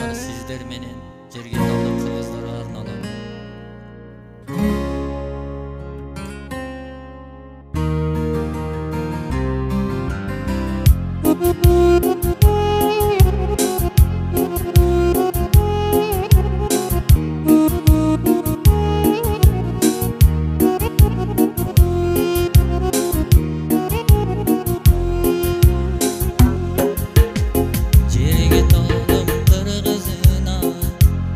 Ушундар сиздер менен жерге талдап кыргыздарга арналат. Жерге талдым кыргызына,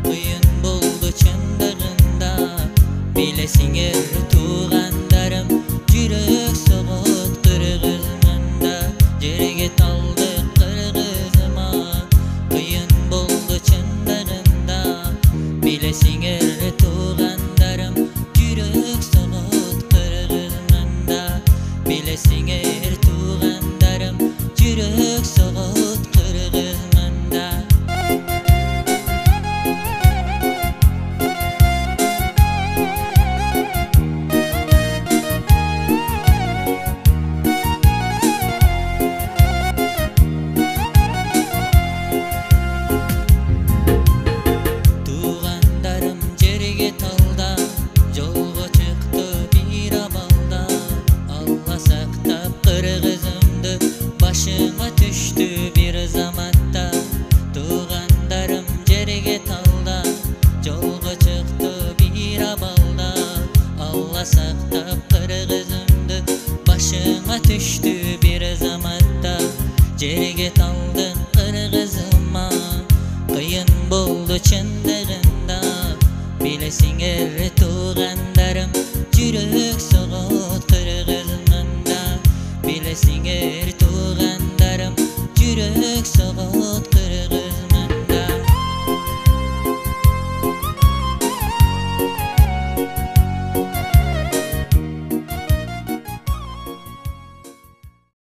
кыйын болду чындыгында. Билесиңер туугандарым, жүрөк согот кыргызмында. Жерге талдым кыргызыма, кыйын болду чындыгында. Билесиңер туугандарым, жүрөк согот кыргызмында. Билесиңер туугандарым, жүрөк согот кыргызмында. Туугандарым жерге талда, жолго чыкты бир абалда. Алла сактап кыргызымды, башыма түштү бир заматта. Туугандарым жерге талда, жолго чыкты бир абалда. Алла сактап кыргызымды, башыма түштү бир заматта. Жерге талдым кыргызыма, кыйын болду чындыгында. Билесиңер туугандарым, жүрөк согот кыргызмында. Билесиңер туугандарым, жүрөк согот кыргызмында.